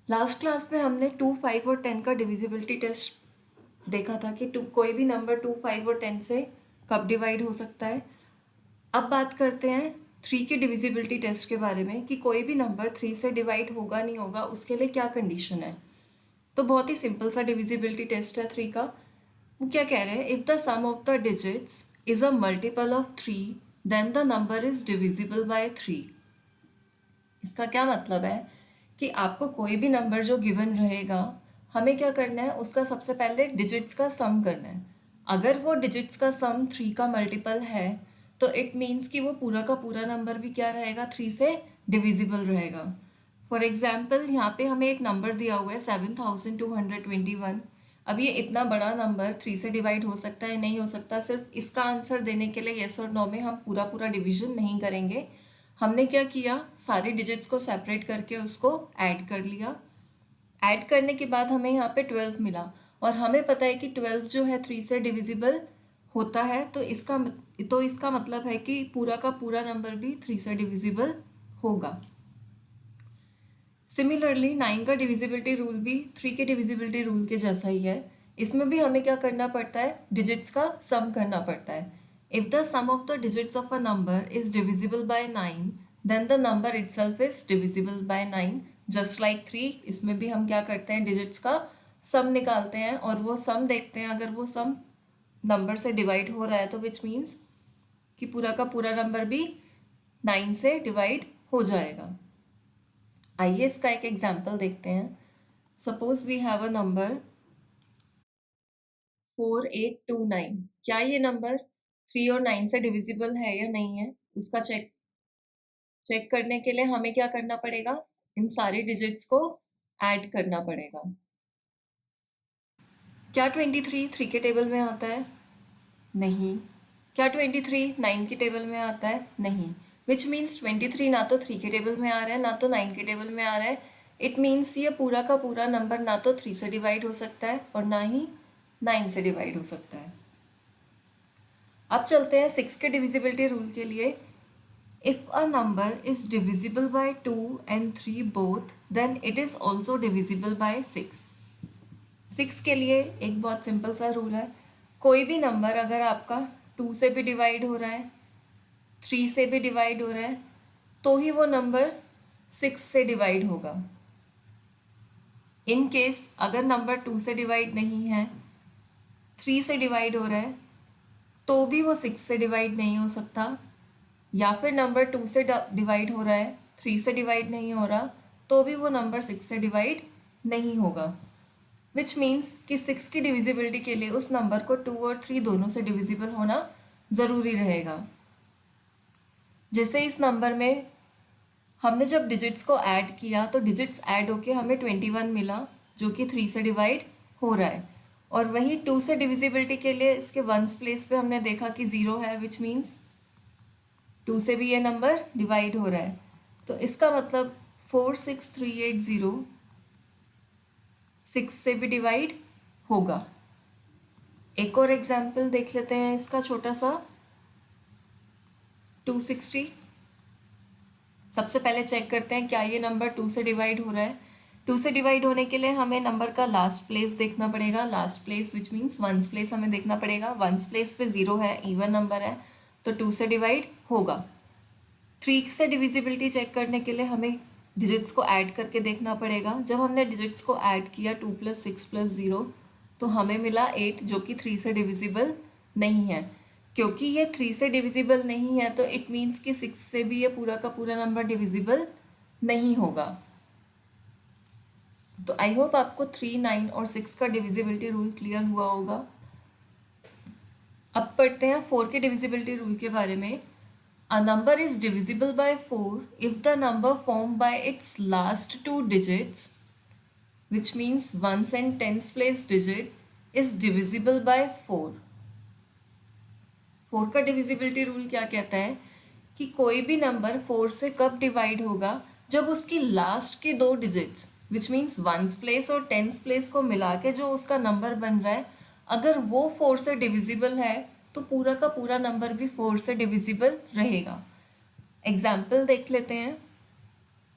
Last class में हमने 2, 5 और 10 का डिविजिबिलिटी टेस्ट देखा था कि कोई भी नंबर 2, 5 और 10 से कब डिवाइड हो सकता है। अब बात करते हैं 3 की डिविजिबिलिटी टेस्ट के बारे में कि कोई भी नंबर 3 से डिवाइड होगा नहीं होगा, उसके लिए क्या कंडीशन है। तो बहुत ही सिंपल सा डिविजिबिलिटी टेस्ट है 3 का। वो क्या कह रहे हैं, if the sum of the digits is a multiple of 3 then the number is divisible by 3। इसका क्या मतलब है कि आपको कोई भी नंबर जो गिवन रहेगा, हमें क्या करना है, उसका सबसे पहले डिजिट्स का सम करना है। अगर वो डिजिट्स का सम 3 का मल्टीपल है तो इट मीन्स कि वो पूरा का पूरा नंबर भी क्या रहेगा, 3 से डिविजिबल रहेगा। फॉर एग्जाम्पल यहाँ पे हमें एक नंबर दिया हुआ है 7221। अब ये इतना बड़ा नंबर 3 से डिवाइड हो सकता है, नहीं हो सकता। सिर्फ इसका आंसर देने के लिए येस और नो में हम पूरा पूरा डिवीजन नहीं करेंगे। हमने क्या किया, सारे डिजिट्स को सेपरेट करके उसको ऐड कर लिया। ऐड करने के बाद हमें यहाँ पे 12 मिला और हमें पता है कि 12 जो है 3 से डिविजिबल होता है, तो इसका मतलब है कि पूरा का पूरा नंबर भी 3 से डिविजिबल होगा। सिमिलरली 9 का डिविजिबिलिटी रूल भी 3 के डिविजिबिलिटी रूल के जैसा ही है। इसमें भी हमें क्या करना पड़ता है, डिजिट्स का सम करना पड़ता है। If the sum of the digits of a number is divisible by 9 then the number itself is divisible by 9, just like 3। इसमें भी हम क्या करते हैं, डिजिट्स का सम निकालते हैं और वो सम देखते हैं। अगर वो सम नंबर से डिवाइड हो रहा है तो विच मीन्स कि पूरा का पूरा नंबर भी 9 से डिवाइड हो जाएगा। आइए इसका एक एग्जाम्पल देखते हैं। Suppose we have a number 4829। क्या ये नंबर 3 और 9 से डिविजिबल है या नहीं है, उसका चेक करने के लिए हमें क्या करना पड़ेगा, इन सारे डिजिट्स को ऐड करना पड़ेगा। क्या 23 3 के टेबल में आता है? नहीं। क्या 23 9 के टेबल में आता है? नहीं। विच मीन्स 23 ना तो 3 के टेबल में आ रहा है ना तो 9 के टेबल में आ रहा है। इट मीन्स ये पूरा का पूरा नंबर ना तो 3 से डिवाइड हो सकता है और ना ही 9 से डिवाइड हो सकता है। अब चलते हैं 6 के डिविजिबिलिटी रूल के लिए। If a number is divisible by 2 and 3 both then it is also divisible by 6। 6 के लिए एक बहुत सिंपल सा रूल है, कोई भी नंबर अगर आपका 2 से भी डिवाइड हो रहा है, 3 से भी डिवाइड हो रहा है, तो ही वो नंबर 6 से डिवाइड होगा। इन केस अगर नंबर 2 से डिवाइड नहीं है, 3 से डिवाइड हो रहा है, तो भी वो 6 से डिवाइड नहीं हो सकता। या फिर नंबर 2 से डिवाइड हो रहा है, 3 से डिवाइड नहीं हो रहा, तो भी वो नंबर 6 से डिवाइड नहीं होगा। विच मीन्स कि 6 की डिविजिबिलिटी के लिए उस नंबर को 2 और 3 दोनों से डिविजिबल होना ज़रूरी रहेगा। जैसे इस नंबर में हमने जब डिजिट्स को ऐड किया तो डिजिट्स ऐड होके हमें 21 मिला, जो कि 3 से डिवाइड हो रहा है। और वहीं 2 से डिविजिबिलिटी के लिए इसके वंस प्लेस पे हमने देखा कि 0 है, विच मीन्स 2 से भी ये नंबर डिवाइड हो रहा है। तो इसका मतलब 46380 6 से भी डिवाइड होगा। एक और एग्जाम्पल देख लेते हैं इसका छोटा सा। 260। सबसे पहले चेक करते हैं क्या ये नंबर 2 से डिवाइड हो रहा है। 2 से डिवाइड होने के लिए हमें नंबर का लास्ट प्लेस देखना पड़ेगा। Last place which means ones place हमें देखना पड़ेगा। वंस प्लेस पे 0 है, इवन नंबर है, तो 2 से डिवाइड होगा। 3 से डिविजिबिलिटी चेक करने के लिए हमें डिजिट्स को ऐड करके देखना पड़ेगा। जब हमने डिजिट्स को ऐड किया 2 + 6 + 0, तो हमें मिला 8, जो कि 3 से डिविजिबल नहीं है। क्योंकि ये 3 से डिविजिबल नहीं है तो इट मीन्स कि 6 से भी ये पूरा का पूरा नंबर डिविजिबल नहीं होगा। तो आई होप आपको 3, 9 और 6 का डिविजिबिलिटी रूल क्लियर हुआ होगा। अब पढ़ते हैं 4 के डिविजिबिलिटी रूल के बारे में। A number is divisible by 4 if the number formed by its last two digits, which means ones and tens place digit, is divisible by 4. 4 का डिविजिबिलिटी रूल क्या कहता है कि कोई भी नंबर 4 से कब डिवाइड होगा, जब उसकी लास्ट के 2 digits which means ones place और टेंस प्लेस को मिला के जो उसका नंबर बन रहा है, अगर वो 4 से डिविजिबल है तो पूरा का पूरा नंबर भी 4 से डिविजिबल रहेगा। एग्जाम्पल देख लेते हैं।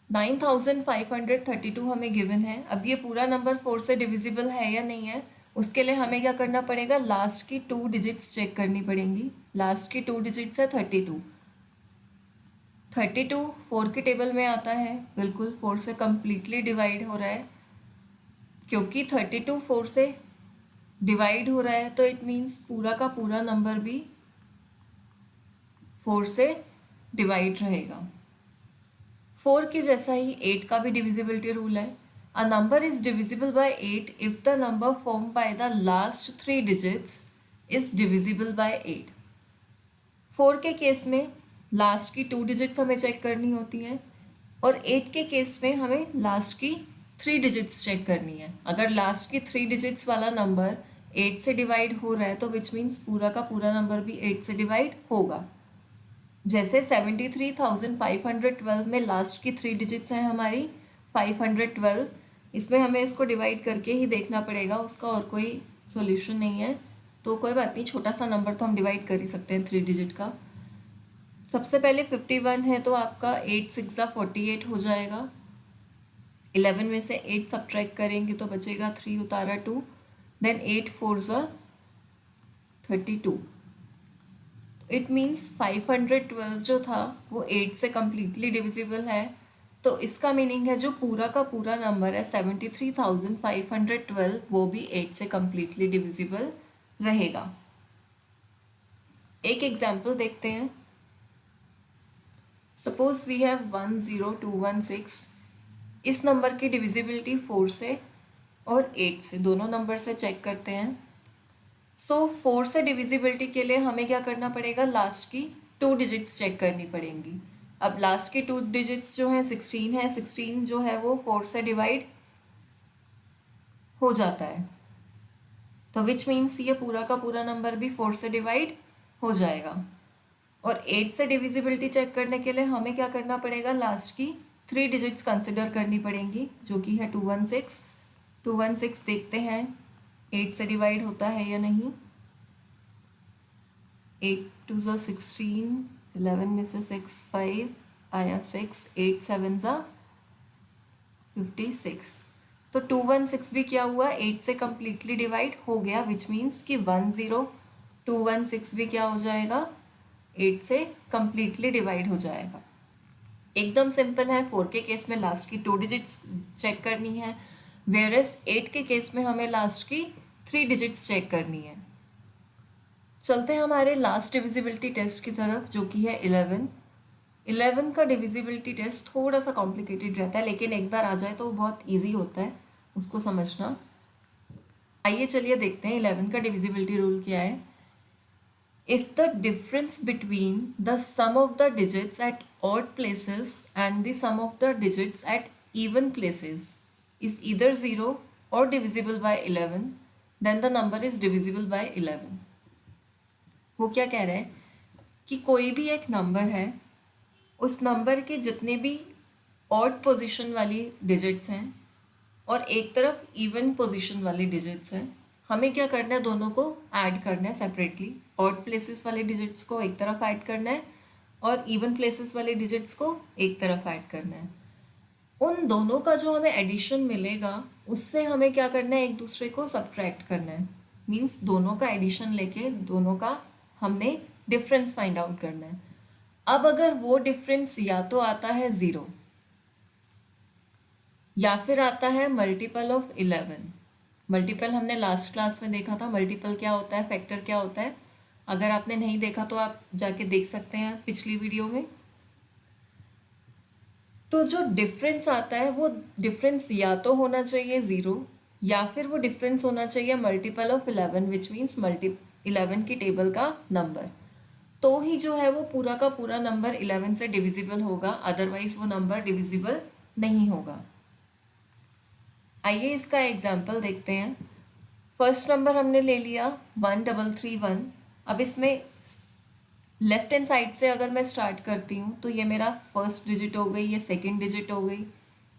9532 हमें गिवन है। अब ये पूरा नंबर 4 से डिविजिबल है या नहीं है, उसके लिए हमें क्या करना पड़ेगा, लास्ट की 2 डिजिट्स चेक करनी पड़ेंगी। लास्ट की 2 डिजिट्स है 32। 32 4 के टेबल में आता है, बिल्कुल 4 से कम्प्लीटली डिवाइड हो रहा है। क्योंकि 32 4 से डिवाइड हो रहा है तो इट मीन्स पूरा का पूरा नंबर भी 4 से डिवाइड रहेगा। 4 के जैसा ही 8 का भी डिविजिबिलिटी रूल है। अ number is divisible bye 8 if the number form by the last 3 digits is divisible bye 8। 4 के केस में लास्ट की 2 डिजिट्स हमें चेक करनी होती हैं और 8 के केस में हमें लास्ट की 3 डिजिट्स चेक करनी है। अगर लास्ट की 3 डिजिट्स वाला नंबर 8 से डिवाइड हो रहा है तो विच मीन्स पूरा का पूरा नंबर भी 8 से डिवाइड होगा। जैसे 73,512 में लास्ट की 3 डिजिट्स हैं हमारी 512, इसमें हमें इसको डिवाइड करके ही देखना पड़ेगा, उसका और कोई सॉल्यूशन नहीं है। तो कोई बात नहीं, छोटा सा नंबर तो हम डिवाइड कर ही सकते हैं 3 डिजिट का। सबसे पहले 51 है तो आपका 8 6 48 हो जाएगा। 11 में से 8 सब्ट्रैक्ट करेंगे तो बचेगा 3 उतारा 2, देन 8 4 32। इट मीन्स 512 जो था वो 8 से कम्प्लीटली डिविजिबल है। तो इसका मीनिंग है जो पूरा का पूरा नंबर है 73,512 वो भी 8 से कम्प्लीटली डिविजिबल रहेगा। एक एग्जाम्पल देखते हैं। Suppose we have 10216। इस नंबर की डिविजिबिलिटी 4 से और 8 से, दोनों नंबर से चेक करते हैं। सो 4 से डिविजिबिलिटी के लिए हमें क्या करना पड़ेगा, लास्ट की 2 डिजिट्स चेक करनी पड़ेंगी। अब लास्ट की 2 डिजिट्स जो है 16 है, 16 जो है वो 4 से डिवाइड हो जाता है, तो विच मीन्स ये पूरा का पूरा नंबर भी 4 से डिवाइड हो जाएगा। और 8 से डिविजिबिलिटी चेक करने के लिए हमें क्या करना पड़ेगा, लास्ट की 3 डिजिट्स कंसिडर करनी पड़ेंगी जो कि है 216। 216 देखते हैं 8 से डिवाइड होता है या नहीं। 8 2 16, 11 में से 6 5 आया 6, 8 7 56। तो 216 भी क्या हुआ, 8 से कम्प्लीटली डिवाइड हो गया, विच मीन्स कि 10216 भी क्या हो जाएगा, 8 से कम्प्लीटली डिवाइड हो जाएगा। एकदम सिंपल है। 4 के केस में लास्ट की 2 डिजिट्स चेक करनी है, वेयरएस 8 के केस में हमें लास्ट की 3 डिजिट्स चेक करनी है। चलते हैं हमारे लास्ट डिविजिबिलिटी टेस्ट की तरफ जो कि है 11। 11 का डिविजिबिलिटी टेस्ट थोड़ा सा कॉम्प्लिकेटेड रहता है, लेकिन एक बार आ जाए तो बहुत ईजी होता है उसको समझना। आइए चलिए देखते हैं 11 का डिविजिबिलिटी रूल क्या है। If the difference between the sum of the digits at odd places and the sum of the digits at even places is either 0 or divisible by 11, then the number is divisible by 11। वो क्या कह रहे हैं कि कोई भी एक number है, उस नंबर के जितने भी ऑड पोजीशन वाली डिजिट्स हैं और एक तरफ इवन पोजीशन वाली डिजिट्स हैं, हमें क्या करना है, दोनों को ऐड करना है सेपरेटली। ऑड प्लेसेस वाले डिजिट्स को एक तरफ ऐड करना है और इवन प्लेसेस वाले डिजिट्स को एक तरफ ऐड करना है। उन दोनों का जो हमें एडिशन मिलेगा उससे हमें क्या करना है, एक दूसरे को सब्ट्रैक्ट करना है। मीन्स दोनों का एडिशन लेके दोनों का हमने डिफरेंस फाइंड आउट करना है। अब अगर वो डिफरेंस या तो आता है 0 या फिर आता है मल्टीपल ऑफ 11। मल्टीपल हमने लास्ट क्लास में देखा था, मल्टीपल क्या होता है, फैक्टर क्या होता है। अगर आपने नहीं देखा तो आप जाके देख सकते हैं पिछली वीडियो में। तो जो डिफरेंस आता है वो डिफरेंस या तो होना चाहिए 0 या फिर वो डिफरेंस होना चाहिए मल्टीपल ऑफ 11, विच मीन्स 11 की टेबल का नंबर। तो ही जो है वो पूरा का पूरा नंबर 11 से डिविजिबल होगा, अदरवाइज वो नंबर डिविजिबल नहीं होगा। आइए इसका एग्जाम्पल देखते हैं। फर्स्ट नंबर हमने ले लिया 1331। अब इसमें लेफ्ट हैंड साइड से अगर मैं स्टार्ट करती हूँ तो ये मेरा फर्स्ट डिजिट हो गई, ये सेकंड डिजिट हो गई,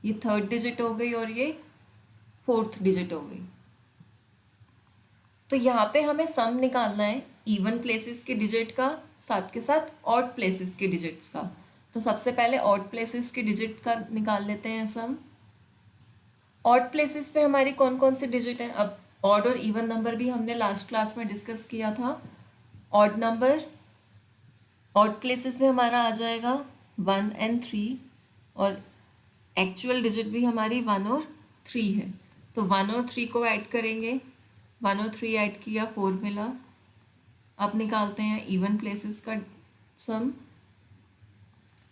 ये थर्ड डिजिट हो गई और ये फोर्थ डिजिट हो गई। तो यहाँ पे हमें सम निकालना है इवन प्लेसेस के डिजिट का साथ के साथ ऑड प्लेसेस के डिजिट्स का। तो सबसे पहले ऑड प्लेसेस की डिजिट का निकाल लेते हैं सम। ऑड प्लेसेस पे हमारी कौन कौन सी डिजिट है? अब ऑड और इवन नंबर भी हमने लास्ट क्लास में डिस्कस किया था। ऑड नंबर ऑड प्लेसेस में हमारा आ जाएगा 1 and 3, और एक्चुअल डिजिट भी हमारी 1 और 3 है। तो 1 और 3 को ऐड करेंगे, 1 और 3 ऐड किया, 4 मिला। अब निकालते हैं इवन प्लेसेस का सम।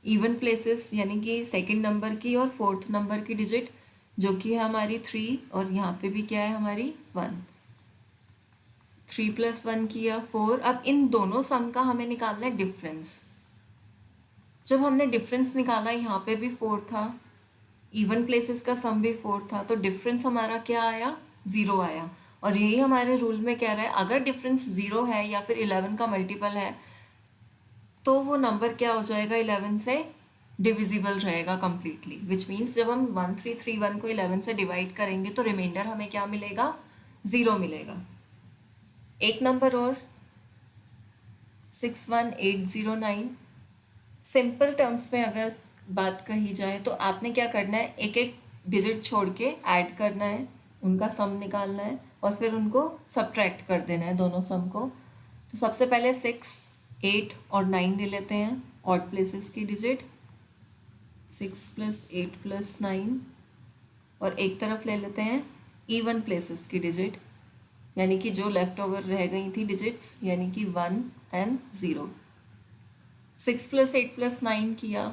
इवन प्लेसेस यानी कि सेकंड नंबर की और फोर्थ नंबर की डिजिट, जो कि है हमारी 3, और यहाँ पे भी क्या है हमारी 1। 3 + 1 किया 4। अब इन दोनों सम का हमें निकालना है डिफरेंस। जब हमने डिफरेंस निकाला, यहाँ पे भी 4 था, इवन प्लेसेस का सम भी 4 था, तो डिफरेंस हमारा क्या आया? 0 आया। और यही हमारे रूल में कह रहा है, अगर डिफरेंस 0 है या फिर 11 का मल्टीपल है तो वो नंबर क्या हो जाएगा? 11 से डिविजिबल रहेगा कंप्लीटली, विच मीन्स जब हम 1331 को 11 से डिवाइड करेंगे तो रिमाइंडर हमें क्या मिलेगा? 0 मिलेगा। एक नंबर और 61809। सिंपल टर्म्स में अगर बात कही जाए तो आपने क्या करना है, एक एक डिजिट छोड़ के ऐड करना है, उनका सम निकालना है और फिर उनको सब्ट्रैक्ट कर देना है दोनों सम को। तो सबसे पहले 6, 8 और 9 ले लेते हैं ऑड प्लेसेस की डिजिट। 6 + 8 + 9, और एक तरफ ले लेते हैं इवन प्लेसेस की डिजिट, यानी कि जो लेफ्ट ओवर रह गई थी डिजिट्स, यानी कि 1 and 0। 6 + 8 + 9 किया,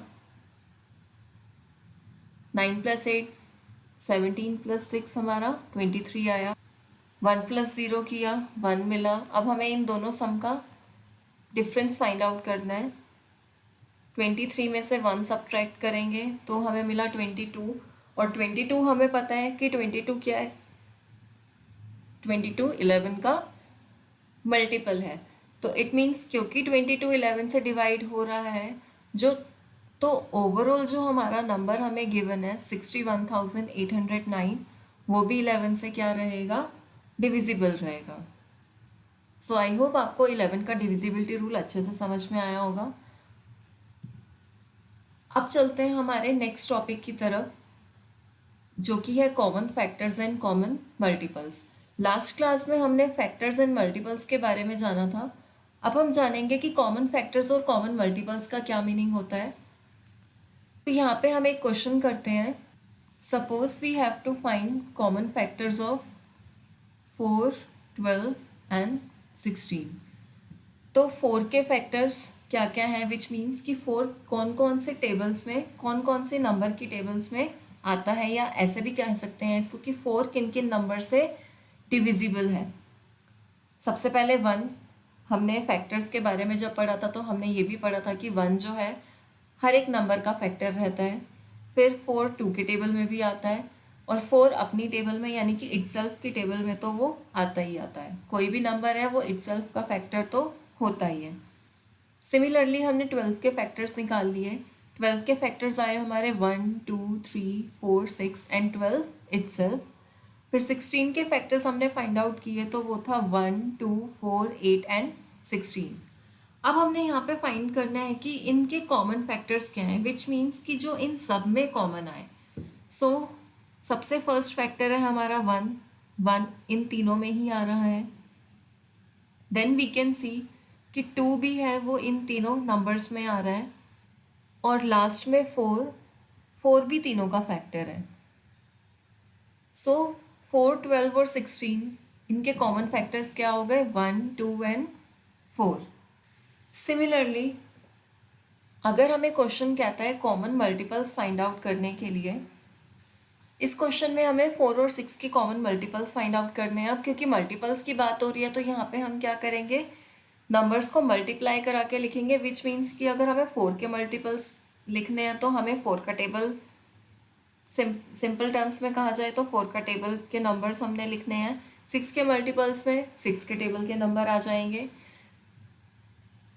9 + 8 17 + 6 हमारा 23 आया। 1 + 0 किया, 1 मिला। अब हमें इन दोनों सम का डिफरेंस फाइंड आउट करना है। 23 में से 1 सब्ट्रैक्ट करेंगे तो हमें मिला 22, और 22 हमें पता है कि 22 क्या है? 22 11 का मल्टीपल है। तो इट मीन्स क्योंकि 22 11 से डिवाइड हो रहा है, जो तो ओवरऑल जो हमारा नंबर हमें गिवन है 61,809, वो भी 11 से क्या रहेगा? डिविजिबल रहेगा। सो आई होप आपको 11 का डिविजिबिलिटी रूल अच्छे से समझ में आया होगा। अब चलते हैं हमारे नेक्स्ट टॉपिक की तरफ, जो कि है common factors and common multiples. Last class में हमने फैक्टर्स एंड मल्टीपल्स के बारे में जाना था। अब हम जानेंगे कि कॉमन फैक्टर्स और कॉमन मल्टीपल्स का क्या मीनिंग होता है। तो यहाँ पे हम एक क्वेश्चन करते हैं। Suppose we have to find common factors of 4, 12 and 16। तो 4 के फैक्टर्स क्या क्या हैं, विच मीन्स कि 4 कौन कौन से टेबल्स में, कौन कौन से नंबर की टेबल्स में आता है, या ऐसे भी कह सकते हैं इसको कि 4 किन किन नंबर से डिविजिबल है। सबसे पहले 1, हमने फैक्टर्स के बारे में जब पढ़ा था तो हमने ये भी पढ़ा था कि 1 जो है हर एक नंबर का फैक्टर रहता है। फिर 4 2 के टेबल में भी आता है, और 4 अपनी टेबल में यानी कि इटसेल्फ की टेबल में तो वो आता ही आता है। कोई भी नंबर है वो इटसेल्फ का फैक्टर तो होता ही है। सिमिलरली हमने 12 के फैक्टर्स निकाल लिए। 12 के फैक्टर्स आए हमारे 1 2 3 4 6 एंड 12 इटसेल्फ। फिर 16 के फैक्टर्स हमने फाइंड आउट किए, तो वो था 1 2 4 8 एंड 16। अब हमने यहाँ पे फाइंड करना है कि इनके कॉमन फैक्टर्स क्या हैं, विच मीन्स कि जो इन सब में कॉमन आए। सो सबसे फर्स्ट फैक्टर है हमारा 1, 1 इन तीनों में ही आ रहा है। देन वी कैन सी कि 2 भी है, वो इन तीनों नंबर्स में आ रहा है। और लास्ट में 4, 4 भी तीनों का फैक्टर है। सो 4, 12 और 16 इनके कॉमन फैक्टर्स क्या हो गए? 1 2 एंड 4। सिमिलरली अगर हमें क्वेश्चन कहता है कॉमन मल्टीपल्स फाइंड आउट करने के लिए, इस क्वेश्चन में हमें 4 और 6 के कॉमन मल्टीपल्स फाइंड आउट करने हैं। अब क्योंकि मल्टीपल्स की बात हो रही है तो यहाँ पे हम क्या करेंगे, नंबर्स को मल्टीप्लाई करा के लिखेंगे, विच मीन्स कि अगर हमें 4 के मल्टीपल्स लिखने हैं तो हमें 4 का टेबल, सिंपल टर्म्स में कहा जाए तो 4 का टेबल के नंबर्स हमने लिखने हैं। 6 के मल्टीपल्स में 6 के टेबल के नंबर आ जाएंगे।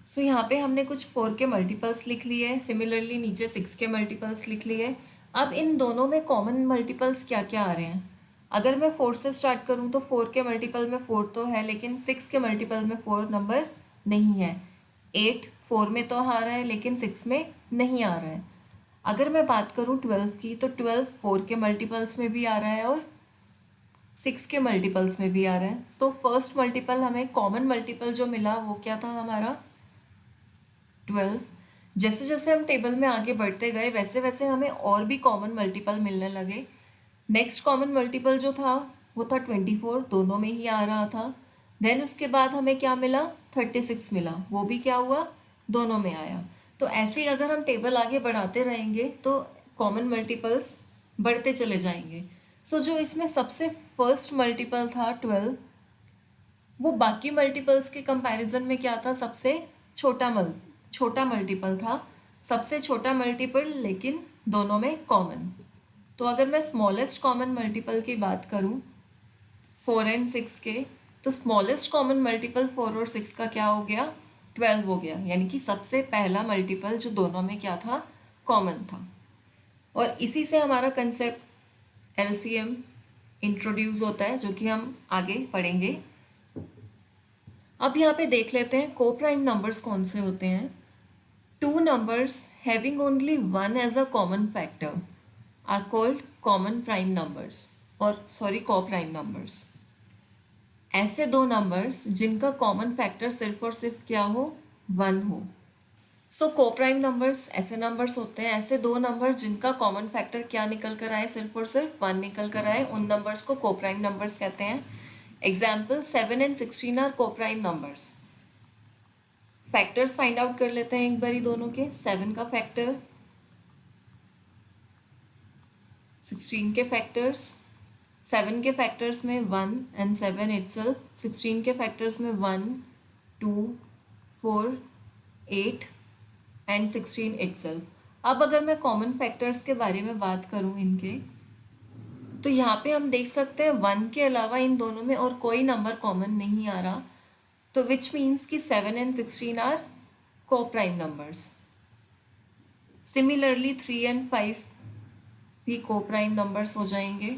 सो यहाँ पे हमने कुछ 4 के मल्टीपल्स लिख लिए, सिमिलरली नीचे 6 के मल्टीपल्स लिख लिए। अब इन दोनों में कॉमन मल्टीपल्स क्या क्या आ रहे हैं? अगर मैं 4 से स्टार्ट करूँ तो 4 के मल्टीपल में 4 तो है, लेकिन 6 के मल्टीपल में 4 नंबर नहीं है। 8 4 में तो आ रहा है लेकिन 6 में नहीं आ रहा है। अगर मैं बात करूँ 12 की, तो 12 4 के मल्टीपल्स में भी आ रहा है और 6 के मल्टीपल्स में भी आ रहा है। तो फर्स्ट मल्टीपल हमें कॉमन मल्टीपल जो मिला वो क्या था हमारा 12। जैसे जैसे हम टेबल में आगे बढ़ते गए वैसे वैसे हमें और भी कॉमन मल्टीपल मिलने लगे। नेक्स्ट कॉमन मल्टीपल जो था वो था 24, दोनों में ही आ रहा था। देन उसके बाद हमें क्या मिला 36 मिला, वो भी क्या हुआ दोनों में आया। तो ऐसे ही अगर हम टेबल आगे बढ़ाते रहेंगे तो कॉमन मल्टीपल्स बढ़ते चले जाएंगे। सो जो इसमें सबसे फर्स्ट मल्टीपल था 12, वो बाकी मल्टीपल्स के कंपैरिजन में क्या था, सबसे छोटा मल्टीपल था, सबसे छोटा मल्टीपल, लेकिन दोनों में कॉमन। तो अगर मैं स्मॉलेस्ट कॉमन मल्टीपल की बात करूं 4 एंड 6 के, तो स्मॉलेस्ट कॉमन मल्टीपल 4 और 6 का क्या हो गया 12 हो गया, यानी कि सबसे पहला मल्टीपल जो दोनों में क्या था कॉमन था। और इसी से हमारा कंसेप्ट एलसीएम इंट्रोड्यूस होता है, जो कि हम आगे पढ़ेंगे। अब यहाँ पे देख लेते हैं कोप्राइम नंबर्स कौन से होते हैं। Two numbers having only one as a common factor are called common prime numbers, और कोप्राइम नंबर्स। ऐसे दो नंबर्स जिनका कॉमन फैक्टर सिर्फ और सिर्फ क्या हो, वन हो। सो कोप्राइम नंबर्स ऐसे नंबर्स होते हैं, ऐसे दो नंबर जिनका कॉमन फैक्टर क्या निकल कर आए, सिर्फ और सिर्फ वन निकल कर आए, उन नंबर्स को कोप्राइम नंबर्स कहते हैं। Example 7 and 16 are coprime numbers. Factors find out कर लेते हैं एक बारी दोनों के। 7 का फैक्टर, 16 के फैक्टर्स। 7 के फैक्टर्स में 1 एंड 7 इटसेल्फ, 16 के फैक्टर्स में 1 2 4 8 एंड 16 इटसेल्फ। अब अगर मैं कॉमन फैक्टर्स के बारे में बात करूं इनके, तो यहाँ पे हम देख सकते हैं 1 के अलावा इन दोनों में और कोई नंबर कॉमन नहीं आ रहा, तो विच मीन्स कि 7 and 16 are coprime numbers. Similarly 3 and 5 भी कोप्राइम नंबर्स हो जाएंगे।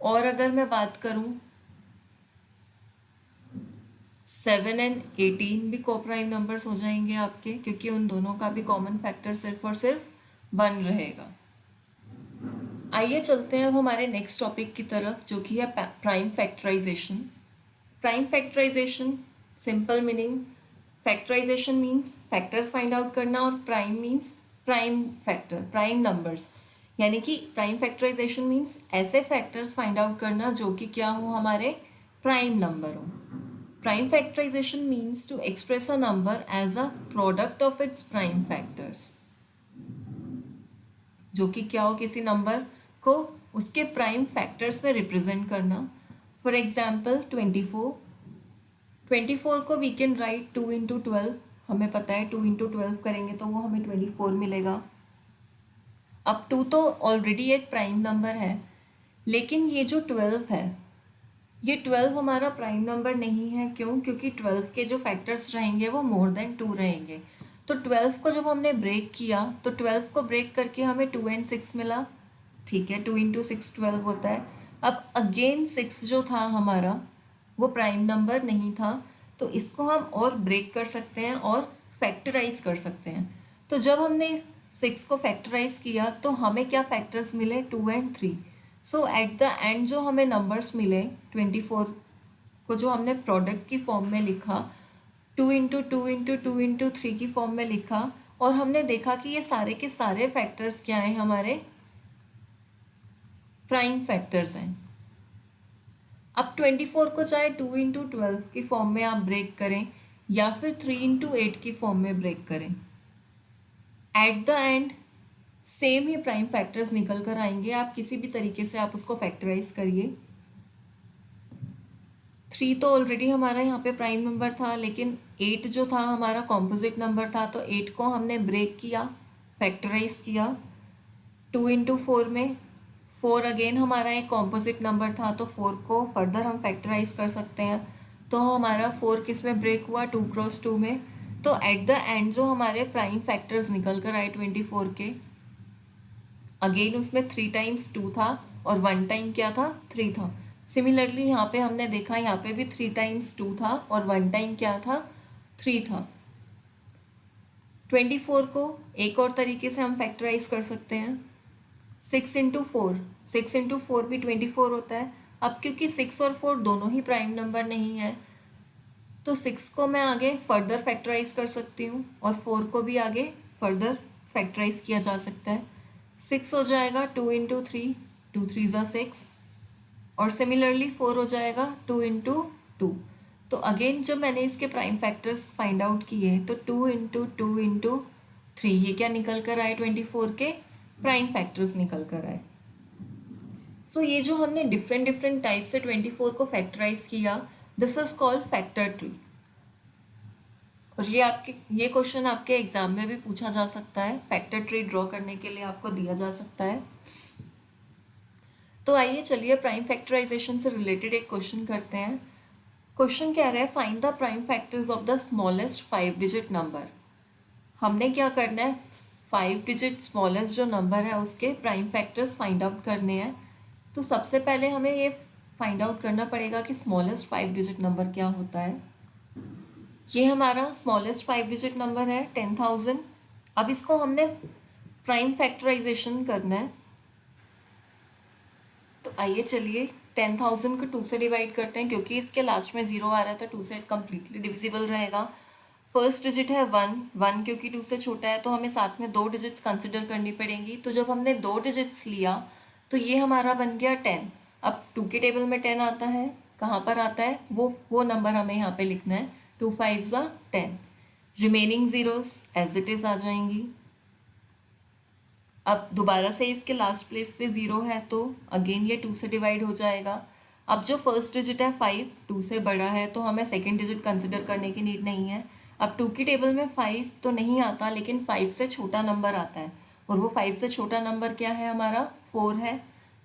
और अगर मैं बात करूं 7 एंड 18 भी कोप्राइम नंबर्स हो जाएंगे आपके, क्योंकि उन दोनों का भी कॉमन फैक्टर सिर्फ और सिर्फ 1 रहेगा। आइए चलते हैं अब हमारे नेक्स्ट टॉपिक की तरफ, जो कि है prime factorisation. Prime factorisation simple meaning, factorisation means factors find out करना, और prime means prime factor, prime numbers. यानी कि प्राइम फैक्टराइजेशन मीन्स ऐसे फैक्टर्स फाइंड आउट करना जो कि क्या हो, हमारे प्राइम नंबर हो। Prime factorisation means to express a number as a product of its prime factors, जो कि क्या हो, किसी नंबर को उसके प्राइम फैक्टर्स में रिप्रेजेंट करना। फॉर एग्जाम्पल 24 को वी कैन राइट 2 इंटू 12। हमें पता है 2 इंटू 12 करेंगे तो वो हमें 24 मिलेगा। अब 2 तो ऑलरेडी एक प्राइम नंबर है, लेकिन ये जो 12 है, ये 12 हमारा प्राइम नंबर नहीं है। क्यों? क्योंकि 12 के जो फैक्टर्स रहेंगे वो मोर देन 2 रहेंगे। तो 12 को जब हमने ब्रेक किया तो 12 को ब्रेक करके हमें 2 एंड 6 मिला। ठीक है, 2 इंटू 6 12 होता है। अब अगेन 6 जो था हमारा वो प्राइम नंबर नहीं था, तो इसको हम और ब्रेक कर सकते हैं और फैक्टराइज कर सकते हैं। तो जब हमने 6 को फैक्टराइज किया तो हमें क्या फैक्टर्स मिले, 2 and 3। So at the end जो हमें नंबर्स मिले 24 को जो हमने प्रोडक्ट की फॉर्म में लिखा, 2 इंटू 2 इंटू 2 इंटू 3 की फॉर्म में लिखा, और हमने देखा कि ये सारे के सारे फैक्टर्स क्या हैं, हमारे प्राइम फैक्टर्स हैं। अब 24 को चाहे 2 इंटू 12 की फॉर्म में आप ब्रेक करें या फिर 3 इंटू 8 की फॉर्म में ब्रेक करें, at the end same he prime factors निकल कर आएंगे। आप किसी भी तरीके से आप उसको फैक्टराइज करिए। 3 तो ऑलरेडी हमारा यहाँ पे प्राइम नंबर था, लेकिन 8 जो था हमारा कॉम्पोजिट नंबर था, तो 8 को हमने ब्रेक किया, फैक्टराइज किया 2 इंटू 4 में। 4 अगेन हमारा एक कॉम्पोजिट नंबर था, तो 4 को फर्दर हम फैक्टराइज कर सकते हैं। तो हमारा 4 किस में ब्रेक हुआ, 2 क्रॉस 2 में। तो एट द एंड जो हमारे प्राइम फैक्टर्स निकल कर आए 24 के, अगेन उसमें 3 टाइम्स 2 था और 1 टाइम क्या था, 3 था। सिमिलरली यहाँ पे हमने देखा, यहाँ पे भी 3 टाइम्स 2 था और 1 टाइम क्या था, 3 था। 24 को एक और तरीके से हम फैक्टराइज कर सकते हैं, 6 × 4, 6 × 4 भी 24 होता है। अब क्योंकि 6 और 4 दोनों ही प्राइम नंबर नहीं है, तो 6 को मैं आगे फर्दर फैक्टराइज कर सकती हूँ और 4 को भी आगे फर्दर फैक्टराइज किया जा सकता है। 6 हो जाएगा 2 × 3, 2 3 ज़ा 6, और सिमिलरली 4 हो जाएगा 2 × 2। तो अगेन जब मैंने इसके प्राइम फैक्टर्स फाइंड आउट किए तो 2 × 2 × 3 ये क्या निकल कर आए, 24 के प्राइम फैक्टर्स निकल कर आए। सो ये जो हमने डिफरेंट डिफरेंट टाइप से 24 को फैक्टराइज किया, this is called factor tree. और ये क्वेश्चन आपके एग्जाम में भी पूछा जा सकता है, फैक्टर ट्री ड्रॉ करने के लिए आपको दिया जा सकता है। तो आइए चलिए प्राइम फैक्टराइजेशन से रिलेटेड एक क्वेश्चन करते हैं। क्वेश्चन कह रहा है find the prime factors of the smallest 5 digit number. हमने क्या करना है, 5 डिजिट स्मॉलेस्ट जो नंबर है उसके प्राइम फैक्टर्स फाइंड आउट करने हैं। तो सबसे पहले हमें ये फाइंड आउट करना पड़ेगा कि स्मॉलेस्ट 5 डिजिट नंबर क्या होता है। ये हमारा स्मॉलेस्ट 5 डिजिट नंबर है 10,000। अब इसको हमने प्राइम फैक्टराइजेशन करना है। तो आइए चलिए 10,000 को 2 से डिवाइड करते हैं, क्योंकि इसके लास्ट में 0 आ रहा है तो 2 से कम्प्लीटली डिविजिबल रहेगा। फर्स्ट डिजिट है 1 क्योंकि 2 से छोटा है तो हमें साथ में 2 डिजिट्स कंसिडर करनी पड़ेंगी। तो जब हमने 2 डिजिट्स लिया तो ये हमारा बन गया 10। अब 2 के टेबल में 10 आता है, कहाँ पर आता है वो नंबर हमें यहाँ पे लिखना है, 2 5 ज़ा 10। Remaining zeros as it is आ जाएंगी। अब दोबारा से इसके लास्ट प्लेस पे 0 है तो अगेन ये 2 से डिवाइड हो जाएगा। अब जो फर्स्ट डिजिट है 5, 2 से बड़ा है तो हमें सेकेंड डिजिट कंसिडर करने की नीड नहीं है। अब 2 की टेबल में 5 तो नहीं आता, लेकिन 5 से छोटा नंबर आता है, और वो 5 से छोटा नंबर क्या है हमारा, 4 है।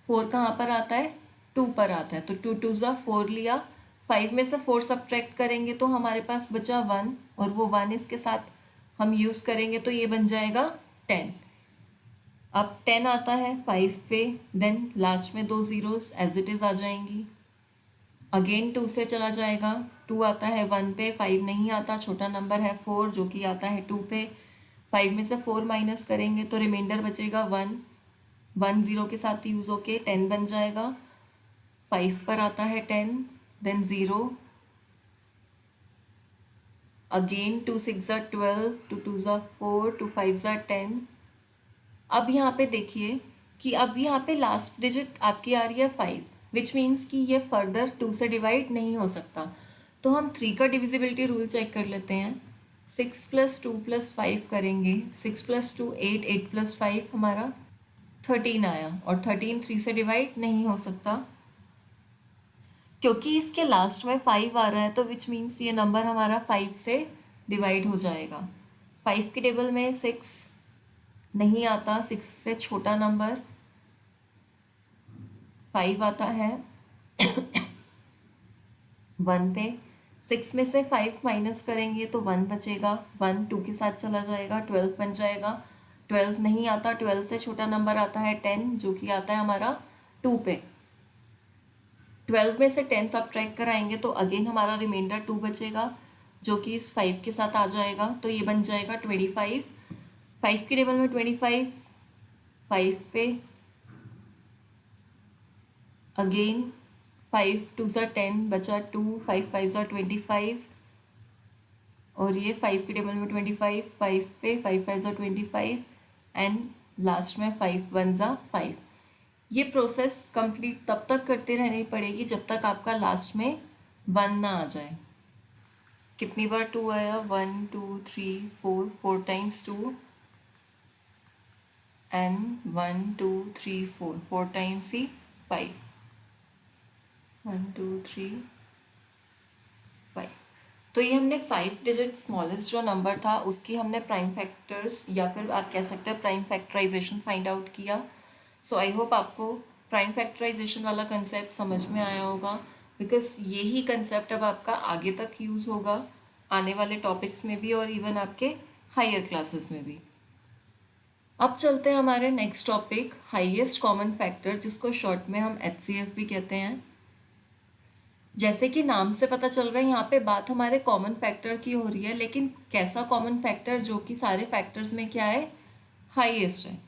4 कहाँ पर आता है, 2 पर आता है, तो 2 2 ज़ा 4 लिया। 5 में से 4 सब्ट्रैक्ट करेंगे तो हमारे पास बचा 1, और वो 1 इसके साथ हम यूज़ करेंगे तो ये बन जाएगा 10। अब 10 आता है 5 पे, देन लास्ट में 2 ज़ीरोस एज इट इज़ आ जाएंगी। अगेन 2 से चला जाएगा, 2 आता है 1 पे, 5 नहीं आता, छोटा नंबर है 4 जो कि आता है 2 पे। 5 में से 4 माइनस करेंगे तो रिमाइंडर बचेगा 1, 1 0 के साथ यूज़ होके 10 बन जाएगा। 5 पर आता है 10, देन 0, अगेन 2 6 ज़ा 12, 2 2 ज़ा 4, 2 5 ज़ा 10। अब यहाँ पे देखिए कि अब यहाँ पे लास्ट डिजिट आपकी आ रही है 5, विच मीन्स कि ये फर्दर 2 से डिवाइड नहीं हो सकता। तो हम 3 का डिविजिबिलिटी रूल चेक कर लेते हैं। 6 + 2 + 5 करेंगे, 6 + 2 8, 8 + 5 हमारा 13 आया, और 13 3 से डिवाइड नहीं हो सकता क्योंकि इसके लास्ट में 5 आ रहा है, तो विच मीन्स ये नंबर हमारा 5 से डिवाइड हो जाएगा। 5 के टेबल में 6 नहीं आता, 6 से छोटा नंबर 5 आता है 1 पे। 6 में से 5 माइनस करेंगे तो 1 बचेगा, 1 2 के साथ चला जाएगा, 12 बन जाएगा। 12 नहीं आता, 12 से छोटा नंबर आता है 10 जो कि आता है हमारा 2 पे। 12 में से 10 सब्ट्रैक्ट कराएंगे तो अगेन हमारा रिमाइंडर 2 बचेगा जो कि इस 5 के साथ आ जाएगा, तो ये बन जाएगा 25। 5 के टेबल में 25, 5 पे अगेन 5 2 ज़ा 10 बचा 2, 5 5 ज़ा 25, और ये 5 के टेबल में 25, 5 पे 5 5 ज़ा 25, एंड लास्ट में 5 1 ज़ा 5। ये प्रोसेस कंप्लीट तब तक करते रहनी पड़ेगी जब तक आपका लास्ट में 1 ना आ जाए। कितनी बार 2 आया, 1 2 3 4, 4 टाइम्स 2, एंड 1 2 3 4, 4 टाइम्स ही 5, 1 2 3 5। तो ये हमने 5 डिजिट स्मॉलेस्ट जो नंबर था उसकी हमने प्राइम फैक्टर्स, या फिर आप कह सकते हैं प्राइम फैक्टराइजेशन फाइंड आउट किया। सो आई होप आपको प्राइम फैक्टराइजेशन वाला कंसेप्ट समझ में आया होगा, बिकॉज यही कंसेप्ट अब आपका आगे तक यूज़ होगा आने वाले टॉपिक्स में भी और इवन आपके हायर क्लासेस में भी। अब चलते हैं हमारे next topic, highest common factor, जिसको शॉर्ट में हम HCF भी कहते हैं। जैसे कि नाम से पता चल रहा है यहाँ पे बात हमारे कॉमन फैक्टर की हो रही है, लेकिन कैसा कॉमन फैक्टर जो कि सारे फैक्टर्स में क्या है, हाईएस्ट है।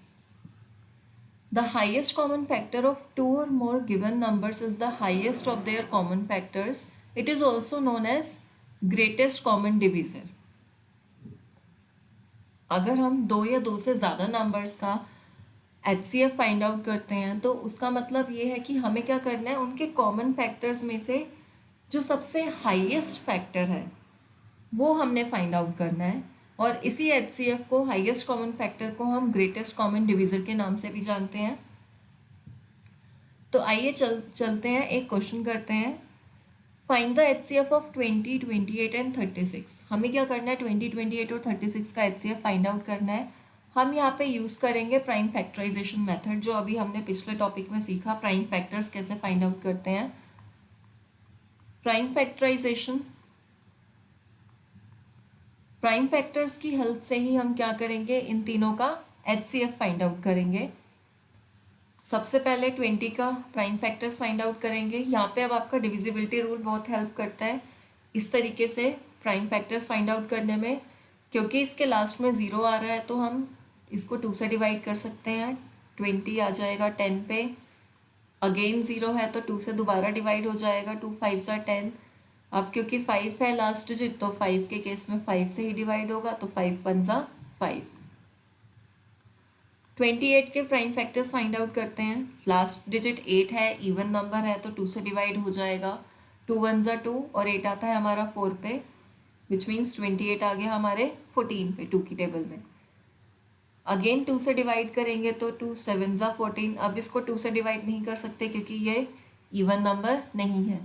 The highest common factor of two और more given numbers is the highest of their common factors. It is also known as greatest common divisor. अगर हम दो या दो से ज़्यादा नंबर्स का HCF फाइंड आउट करते हैं तो उसका मतलब ये है कि हमें क्या करना है, उनके कॉमन फैक्टर्स में से जो सबसे हाईएस्ट फैक्टर है वो हमने फाइंड आउट करना है। और इसी HCF को, हाईएस्ट कॉमन फैक्टर को, हम ग्रेटेस्ट कॉमन डिविजर के नाम से भी जानते हैं। तो आइए चलते हैं, एक क्वेश्चन करते हैं। Find the HCF of 20, 28 and 36। हमें क्या करना है, 20, 28 और 36 का HCF फाइंड आउट करना है। हम यहाँ पे यूज़ करेंगे प्राइम फैक्टराइजेशन मेथड, जो अभी हमने पिछले टॉपिक में सीखा, प्राइम फैक्टर्स कैसे फाइंड आउट करते हैं। प्राइम फैक्टर्स की हेल्प से ही हम क्या करेंगे, इन तीनों का HCF फाइंड आउट करेंगे। सबसे पहले 20 का प्राइम फैक्टर्स फाइंड आउट करेंगे। यहाँ पे अब आपका डिविजिबिलिटी रूल बहुत हेल्प करता है इस तरीके से प्राइम फैक्टर्स फाइंड आउट करने में। क्योंकि इसके लास्ट में 0 आ रहा है तो हम इसको 2 से डिवाइड कर सकते हैं। 20 आ जाएगा 10 पे, अगेन 0 है तो 2 से दोबारा डिवाइड हो जाएगा, 2 5 सा 10। अब क्योंकि 5 है लास्ट डिजिट तो 5 के केस में 5 से ही डिवाइड होगा, तो 5 1 सा 5। 28 के प्राइम फैक्टर्स फाइंड आउट करते हैं। लास्ट डिजिट 8 है, इवन नंबर है तो 2 से डिवाइड हो जाएगा, 2 1 सा 2 और 8 आता है हमारा 4 पे, विच मीन्स 28 आ गया हमारे 14 पे 2 की टेबल में। अगेन 2 से डिवाइड करेंगे तो 2 7 सा 14। अब इसको 2 से डिवाइड नहीं कर सकते क्योंकि ये इवन नंबर नहीं है।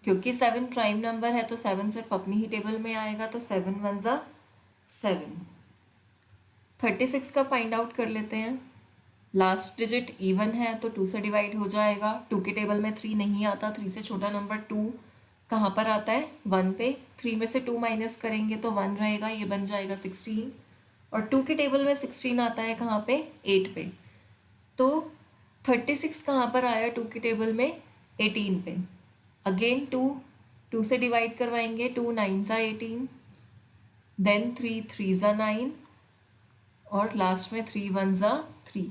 क्योंकि 7 प्राइम नंबर है तो 7 सिर्फ अपनी ही टेबल में आएगा, तो 7 1 सा 7। 36 का फाइंड आउट कर लेते हैं। लास्ट डिजिट इवन है तो 2 से डिवाइड हो जाएगा, 2 के टेबल में 3 नहीं आता, 3 से छोटा नंबर 2 कहाँ पर आता है, 1 पे। 3 में से 2 माइनस करेंगे तो 1 रहेगा, ये बन जाएगा 16। और 2 के टेबल में 16 आता है कहाँ पे, 8 पे। तो 36 कहाँ पर आया 2 के टेबल में, 18 पे। अगेन 2 से डिवाइड करवाएंगे, 2 9 सा 18, देन 3 3 सा 9 और लास्ट में 3 1 सा 3।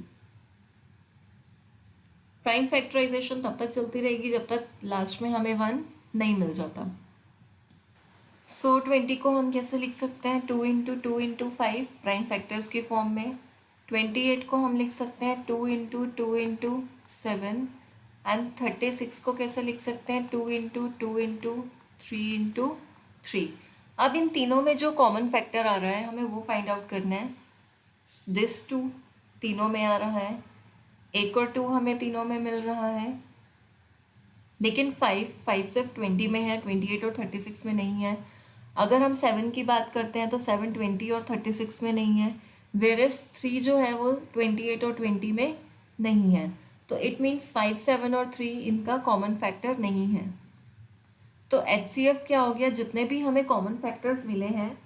प्राइम फैक्टराइजेशन तब तक चलती रहेगी जब तक लास्ट में हमें 1 नहीं मिल जाता। सो 20 को हम कैसे लिख सकते हैं, 2 इंटू 2 इंटू 5 प्राइम फैक्टर्स के फॉर्म में। 28 को हम लिख सकते हैं 2 इंटू 2 इंटू 7 एंड 36 को कैसे लिख सकते हैं, 2 इंटू 2 इंटू 3 इंटू 3। अब इन तीनों में जो कॉमन फैक्टर आ रहा है हमें वो फाइंड आउट करना है। दिस 2 तीनों में आ रहा है, 1 और 2 हमें तीनों में मिल रहा है, लेकिन 5 सिर्फ 20 में है, 28 और 36 में नहीं है। अगर हम 7 की बात करते हैं तो 7 20 और 36 में नहीं है, वेरएस 3 जो है वो 28 और 20 में नहीं है। तो इट मीन्स 5 7 और 3 इनका कॉमन फैक्टर नहीं है। तो HCF क्या हो गया, जितने भी हमें कॉमन फैक्टर्स मिले हैं,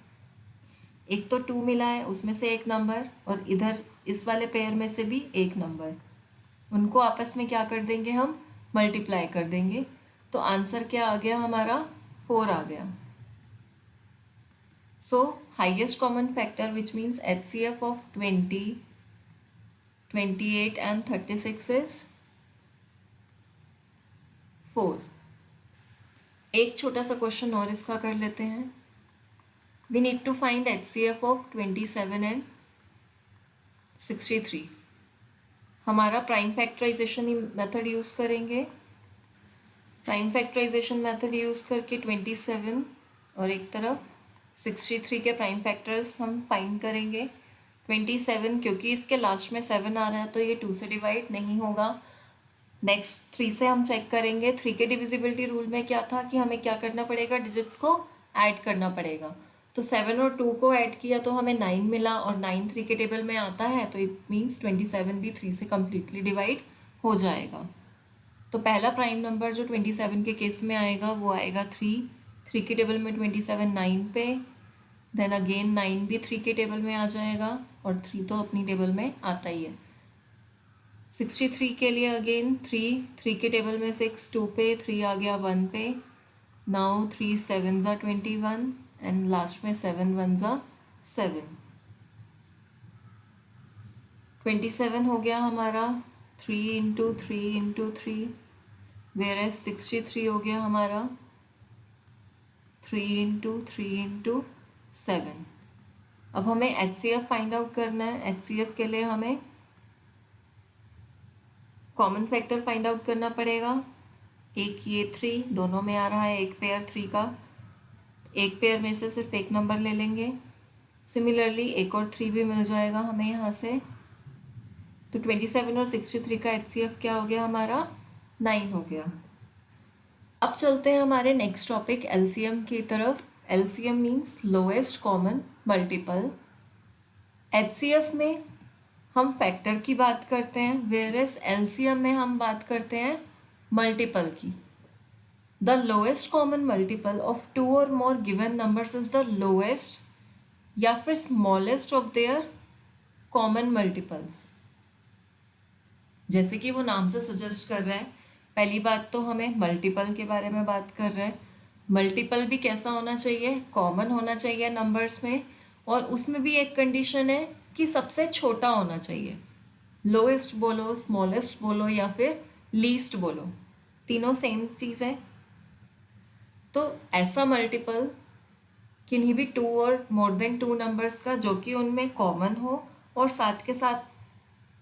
एक तो 2 मिला है उसमें से एक नंबर, और इधर इस वाले पेयर में से भी एक नंबर, उनको आपस में क्या कर देंगे, हम मल्टीप्लाई कर देंगे। तो आंसर क्या आ गया हमारा, 4 आ गया। सो highest common factor which means HCF of 20, 28 and 36 is 4। एक छोटा सा क्वेश्चन और इसका कर लेते हैं। We need to find HCF of 27 and 63। हमारा प्राइम फैक्टराइजेशन मेथड यूज़ करेंगे। प्राइम फैक्टराइजेशन मेथड यूज़ करके 27 और एक तरफ 63 के प्राइम फैक्टर्स हम फाइंड करेंगे। 27 क्योंकि इसके लास्ट में 7 आ रहा है तो ये 2 से डिवाइड नहीं होगा। नेक्स्ट 3 से हम चेक करेंगे। 3 के डिविजिबिलिटी रूल में क्या था कि हमें क्या करना पड़ेगा, डिजिट्स को ऐड करना पड़ेगा। तो 7 और 2 को ऐड किया तो हमें 9 मिला, और 9 3 के टेबल में आता है तो इट मीन्स 27 भी 3 से कम्प्लीटली डिवाइड हो जाएगा। तो पहला प्राइम नंबर जो 27 के केस में आएगा वो आएगा 3 के टेबल में 27 9 पे, देन अगेन 9 भी 3 के टेबल में आ जाएगा, और 3 तो अपनी टेबल में आता ही है। 63 के लिए अगेन 3 के टेबल में 6 2 पे, 3 आ गया 1 पे, नाउ 3 7 ज़ा 21 एंड लास्ट में 7 1 ज़ा 7। 27 हो गया हमारा 3 इंटू 3 इंटू 3, वेयर एज 63 हो गया हमारा 3 इंटू 3 इंटू 7। अब हमें HCF फाइंड आउट करना है। HCF के लिए हमें कॉमन फैक्टर फाइंड आउट करना पड़ेगा। एक ये 3 दोनों में आ रहा है, एक पेयर 3 का, एक पेयर में से सिर्फ एक नंबर ले लेंगे। सिमिलरली एक और 3 भी मिल जाएगा हमें यहाँ से। तो 27 और 63 का HCF क्या हो गया हमारा 9 हो गया। अब चलते हैं हमारे नेक्स्ट टॉपिक LCM की तरफ। LCM means lowest common multiple. HCF में हम फैक्टर की बात करते हैं, वेयर एज LCM में हम बात करते हैं मल्टीपल की। The lowest common multiple of 2 और more given numbers is the lowest या फिर smallest of their common multiples. जैसे कि वो नाम से सजेस्ट कर रहा है, पहली बात तो हमें मल्टीपल के बारे में बात कर रहा है। मल्टीपल भी कैसा होना चाहिए, कॉमन होना चाहिए नंबर्स में, और उसमें भी एक कंडीशन है कि सबसे छोटा होना चाहिए। लोएस्ट बोलो, स्मॉलेस्ट बोलो या फिर लीस्ट बोलो, तीनों सेम चीज़ है। तो ऐसा मल्टीपल किन्हीं भी 2 और मोर देन 2 नंबर्स का जो कि उनमें कॉमन हो और साथ के साथ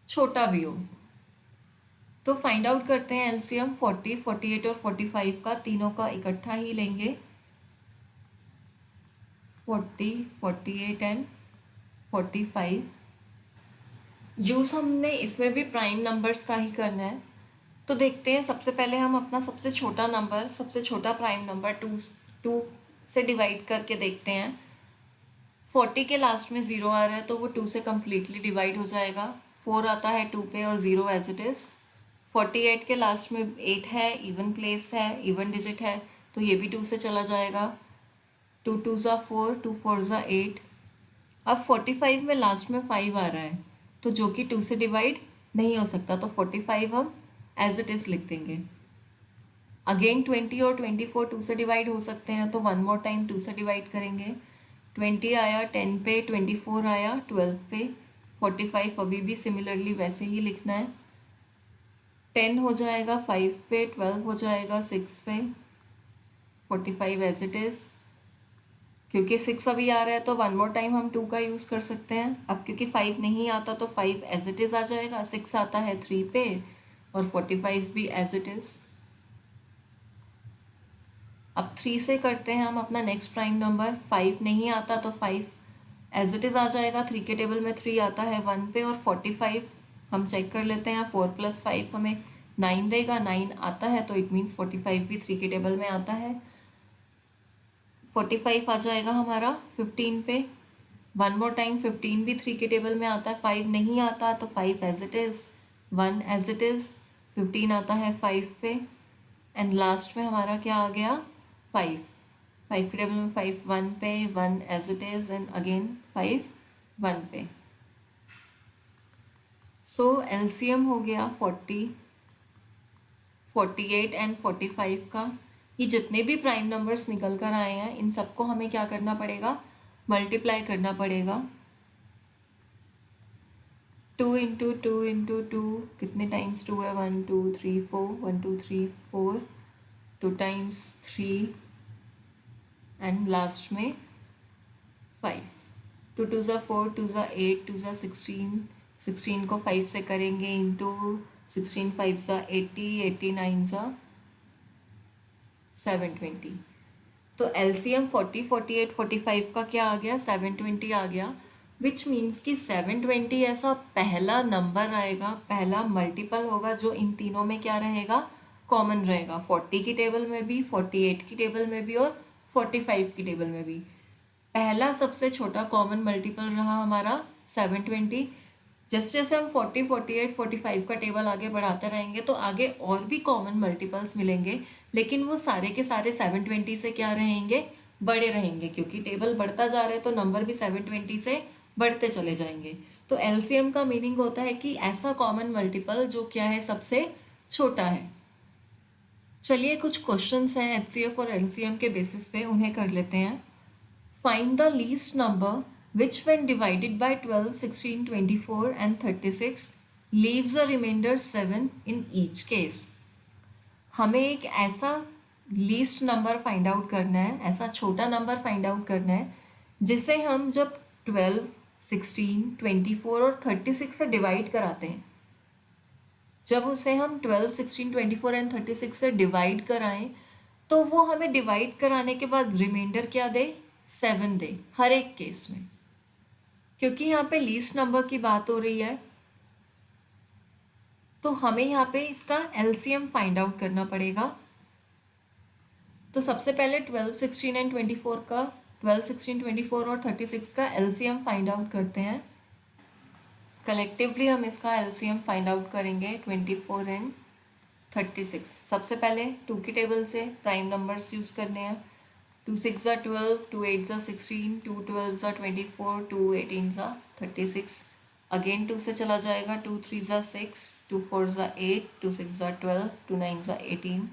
छोटा भी हो। तो फाइंड आउट करते हैं LCM 40, 48 और 45 का, तीनों का इकट्ठा ही लेंगे। 40, 48 एंड 45। यूज़ हमने इसमें भी प्राइम नंबर्स का ही करना है। तो देखते हैं, सबसे पहले हम अपना सबसे छोटा नंबर, सबसे छोटा प्राइम नंबर 2 से डिवाइड करके देखते हैं। 40 के लास्ट में 0 आ रहा है तो वो 2 से कम्प्लीटली डिवाइड हो जाएगा। 4 आता है 2 पे और 0 एज इट इज़। 48 के लास्ट में 8 है, इवन प्लेस है, इवन डिजिट है, तो ये भी 2 से चला जाएगा। 2 2 ज़ा 4, 2 4 ज़ा 8। अब 45 में लास्ट में 5 आ रहा है तो जो कि 2 से डिवाइड नहीं हो सकता, तो 45 हम एज इट इज़ लिख देंगे। अगेन 20 और 24 2 से डिवाइड हो सकते हैं, तो वन मोर टाइम 2 से डिवाइड करेंगे। 20 आया 10 पे, 24 आया 12 पे, 45 अभी भी सिमिलरली वैसे ही लिखना है। 10 हो जाएगा 5 पे, 12 हो जाएगा 6 पे, 45 एज इट इज़। क्योंकि 6 अभी आ रहा है तो वन मोर टाइम हम 2 का यूज़ कर सकते हैं। अब क्योंकि 5 नहीं आता तो 5 एज इट इज़ आ जाएगा। 6 आता है 3 पे और 45 भी एज इट इज़। अब 3 से करते हैं हम अपना नेक्स्ट प्राइम नंबर। 5 नहीं आता तो 5 एज इट इज़ आ जाएगा। 3 के टेबल में 3 आता है 1 पे, और 45 हम चेक कर लेते हैं। 4 + 5 हमें 9 देगा। 9 आता है तो इट मीन्स 45 भी 3 के टेबल में आता है। 45 आ जाएगा हमारा 15 पे। वन मोर टाइम 15 भी 3 के टेबल में आता है। 5 नहीं आता तो 5 as it is, 1 as it is. 15 आता है 5 पे एंड लास्ट में हमारा क्या आ गया 5। 5 के टेबल में 5 1 पे, 1 as it is and again 5 1 पे। सो LCM हो गया 40, 48 एंड 45 का। ये जितने भी प्राइम नंबर्स निकल कर आए हैं इन सबको हमें क्या करना पड़ेगा, मल्टीप्लाई करना पड़ेगा। 2 इंटू 2 इंटू 2, कितने टाइम्स 2 है, 1 2 3 4, 1 2 3 4, 2 टाइम्स 3 एंड लास्ट में 5। 2 2 ज़ा 4, 2 ज़ा 8, 2 ज़ा 16, 16 को 5 से करेंगे इंटू 16, 5 ज़ा 80, 89 ज़ा 720। तो LCM 40, 48, 45 का क्या आ गया 720 आ गया, विच मीन्स कि 720 ऐसा पहला नंबर आएगा, पहला मल्टीपल होगा जो इन तीनों में क्या रहेगा, कॉमन रहेगा। 40 की टेबल में भी, 48 की टेबल में भी और 45 की टेबल में भी। पहला सबसे छोटा कॉमन मल्टीपल रहा हमारा 720। जैसे जैसे हम 40, 48, 45 का टेबल आगे बढ़ाते रहेंगे तो आगे और भी कॉमन मल्टीपल्स मिलेंगे, लेकिन वो सारे के सारे 720 से क्या रहेंगे, बड़े रहेंगे, क्योंकि टेबल बढ़ता जा रहा है तो नंबर भी 720 से बढ़ते चले जाएंगे। तो LCM का मीनिंग होता है कि ऐसा कॉमन मल्टीपल जो क्या है, सबसे छोटा है। चलिए कुछ क्वेश्चंस हैं एचसीएफ और एलसीएम के बेसिस पे, उन्हें कर लेते हैं। Find the least number which when divided by 12, 16, 24 and 36 leaves a remainder 7 in each case. हमें एक ऐसा लीस्ट नंबर फाइंड आउट करना है, ऐसा छोटा नंबर फाइंड आउट करना है जिसे हम जब 12, 16, 24 और 36 से डिवाइड कराते हैं, जब उसे हम 12, 16, 24 एंड 36 से डिवाइड कराएं तो वो हमें डिवाइड कराने के बाद रिमाइंडर क्या दे, 7 दे हर एक केस में। क्योंकि यहाँ पे लीस्ट नंबर की बात हो रही है तो हमें यहाँ पे इसका एलसीएम फाइंड आउट करना पड़ेगा। तो सबसे पहले 12, 16 एंड 24 का 12, 16, 24 और 36 का एलसीएम फाइंड आउट करते हैं। कलेक्टिवली हम इसका एलसीएम फाइंड आउट करेंगे 24 एंड 36। सबसे पहले 2 की टेबल से प्राइम नंबर्स यूज़ करने हैं। 2 6 ज़ा 12, 2 8 ज़ा 16, 2 12 ज़ा 24, 2 18 ज़ा 36। अगेन 2 से चला जाएगा, 2 3 ज़ा 6, 2 4 ज़ा 8, 2 6 ज़ा 12, 2 9 ज़ा 18।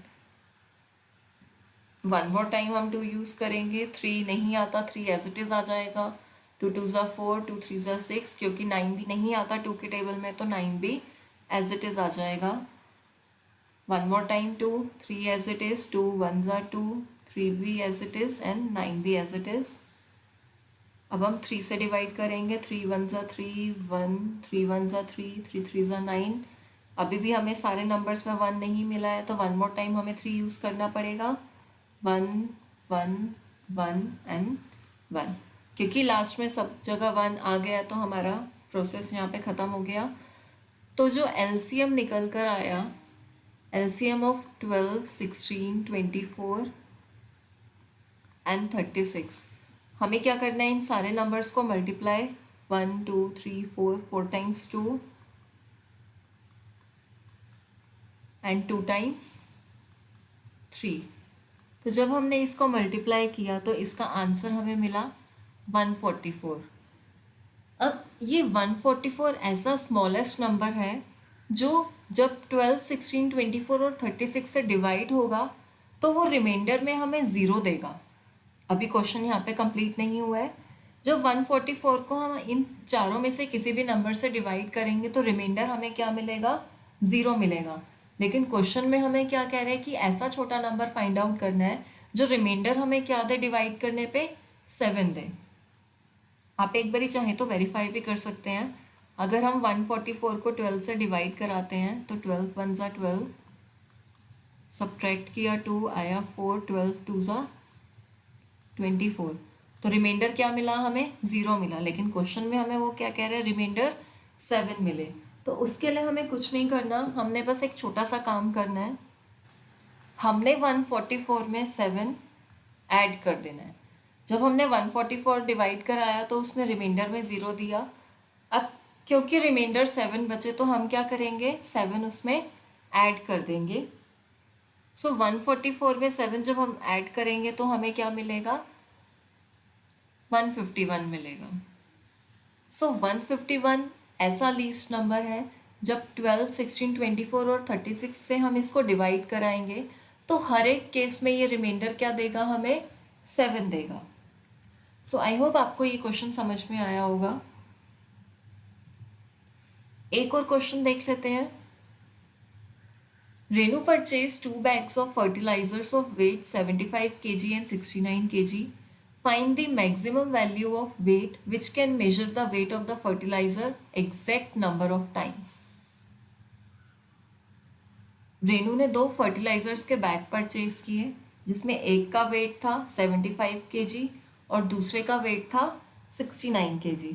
वन मोर टाइम हम 2 यूज़ करेंगे। 3 नहीं आता, 3 एज इट इज़ आ जाएगा। 2 2 ज़ा 4, 2 3 ज़ा 6, क्योंकि 9 भी नहीं आता 2 की टेबल में तो 9 भी एज इट इज़ आ जाएगा। One more time 2, 3 as it is, 2 1 ज़ा 2, 3 भी एज इट इज़ एंड 9 भी एज इट इज़। अब हम 3 से डिवाइड करेंगे। 3 1 ज़ा 3, 1, 3 1 ज़ा 3, 3 3 ज़ा 9। अभी भी हमें सारे नंबर्स में 1 नहीं मिला है तो वन मोर टाइम हमें 3 यूज़ करना पड़ेगा। 1 1 1 एंड 1, क्योंकि लास्ट में सब जगह 1 आ गया तो हमारा प्रोसेस यहाँ पे ख़त्म हो गया। तो जो एलसीएम निकल कर आया, एलसीएम ऑफ 12, 16, 24 एंड 36, हमें क्या करना है, इन सारे नंबर्स को मल्टीप्लाई 1 2 3 4 4 टाइम्स 2 एंड 2 टाइम्स 3। तो जब हमने इसको मल्टीप्लाई किया तो इसका आंसर हमें मिला 144। अब ये 144 ऐसा स्मॉलेस्ट नंबर है जो जब 12, 16, 24 और 36 से डिवाइड होगा तो वो रिमाइंडर में हमें ज़ीरो देगा। अभी क्वेश्चन यहाँ पे कंप्लीट नहीं हुआ है। जब 144 को हम इन चारों में से किसी भी नंबर से डिवाइड करेंगे तो रिमाइंडर हमें क्या मिलेगा, ज़ीरो मिलेगा। लेकिन क्वेश्चन में हमें क्या कह रहे हैं कि ऐसा छोटा नंबर फाइंड आउट करना है जो रिमाइंडर हमें क्या दे, डिवाइड करने पे 7 दे। आप एक बारी चाहें तो वेरीफाई भी कर सकते हैं। अगर हम 144 को 12 से डिवाइड कराते हैं तो 12 1 ज़ा 12, सब्ट्रैक्ट किया 2 आया 4, 12 2 ज़ा 24। तो रिमाइंडर क्या मिला, हमें ज़ीरो मिला। लेकिन क्वेश्चन में हमें वो क्या कह रहे हैं, रिमाइंडर 7 मिले। तो उसके लिए हमें कुछ नहीं करना, हमने बस एक छोटा सा काम करना है। हमने 144 में 7 ऐड कर देना है। जब हमने 144 डिवाइड कराया तो उसने रिमाइंडर में ज़ीरो दिया। अब क्योंकि रिमाइंडर 7 बचे तो हम क्या करेंगे, 7 उसमें ऐड कर देंगे। सो 144 में 7 जब हम ऐड करेंगे तो हमें क्या मिलेगा, 151 मिलेगा। सो 151 ऐसा लीस्ट नंबर है जब 12, 16, 24 और 36 से हम इसको डिवाइड कराएंगे तो हर एक केस में ये रिमाइंडर क्या देगा, हमें 7 देगा। सो आई होप आपको ये क्वेश्चन समझ में आया होगा। एक और क्वेश्चन देख लेते हैं। Renu purchase 2 bags of fertilizers of weight 75 kg and 69 kg. Find the maximum value of weight which can measure the weight of the fertilizer exact number of times. Renu ने 2 फर्टिलाइजर्स के बैग परचेज किए जिसमें एक का wait था 75 kg और दूसरे का वेट था 69 kg।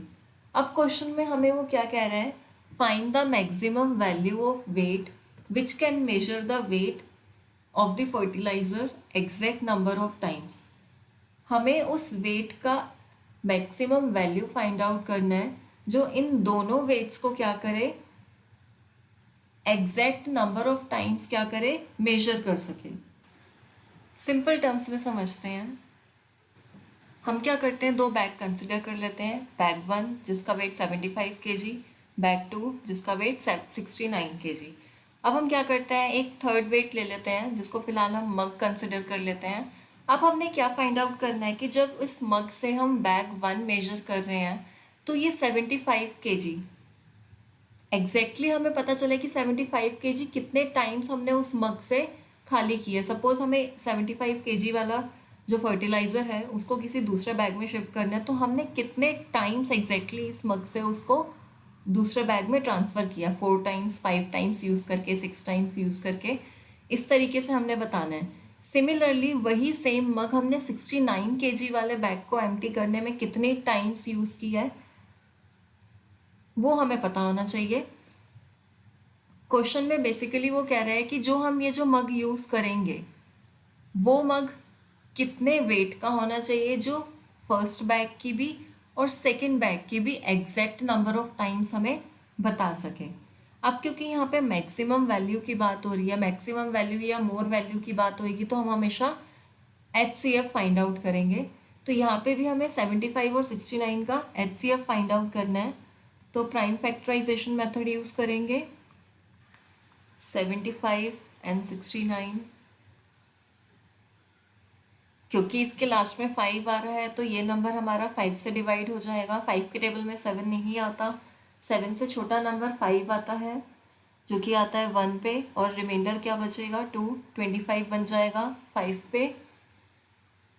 अब क्वेश्चन में हमें वो क्या कह रहा है, find the maximum value of weight which can measure the weight of the fertilizer exact number of times. हमें उस वेट का मैक्सिमम वैल्यू फाइंड आउट करना है जो इन दोनों वेट्स को क्या करे, एग्जैक्ट नंबर ऑफ टाइम्स क्या करे, मेजर कर सके। सिंपल टर्म्स में समझते हैं। हम क्या करते हैं, 2 बैग कंसिडर कर लेते हैं। बैग 1 जिसका वेट 75 kg, बैग 2 जिसका वेट 69 kg। अब हम क्या करते हैं, एक थर्ड वेट ले लेते हैं जिसको फिलहाल हम मग कंसिडर कर लेते हैं। अब हमने क्या फाइंड आउट करना है कि जब इस मग से हम बैग 1 मेजर कर रहे हैं तो ये 75 kg एग्जैक्टली हमें पता चला कि 75 kg कितने टाइम्स हमने उस मग से खाली किया। सपोज हमें 75 kg वाला जो फर्टिलाइजर है उसको किसी दूसरे बैग में शिफ्ट करना है, तो हमने कितने टाइम्स एग्जैक्टली इस मग से उसको दूसरे बैग में ट्रांसफ़र किया, 4 टाइम्स, 5 टाइम्स यूज़ करके, 6 टाइम्स यूज़ करके, इस तरीके से हमने बताना है। सिमिलरली वही सेम मग हमने 69 kg वाले बैग को एम्प्टी करने में कितने टाइम्स यूज़ किया है वो हमें पता होना चाहिए। क्वेश्चन में बेसिकली वो कह रहा है कि जो हम ये जो मग यूज़ करेंगे वो मग कितने वेट का होना चाहिए, जो फर्स्ट बैग की भी और सेकंड बैग की भी एग्जैक्ट नंबर ऑफ टाइम्स हमें बता सके। अब क्योंकि यहाँ पे मैक्सिमम वैल्यू की बात हो रही है, मैक्सिमम वैल्यू या मोर वैल्यू की बात होगी, तो हम हमेशा HCF फाइंड आउट करेंगे। तो यहाँ पे भी हमें 75 और 69 का HCF फाइंड आउट करना है, तो प्राइम फैक्टराइजेशन मेथड यूज़ करेंगे। 75 एंड 69, क्योंकि इसके लास्ट में 5 आ रहा है तो ये नंबर हमारा 5 से डिवाइड हो जाएगा। 5 के टेबल में 7 नहीं आता, 7 से छोटा नंबर 5 आता है जो कि आता है 1 पे, और रिमाइंडर क्या बचेगा 2, 25 बन जाएगा 5 पे,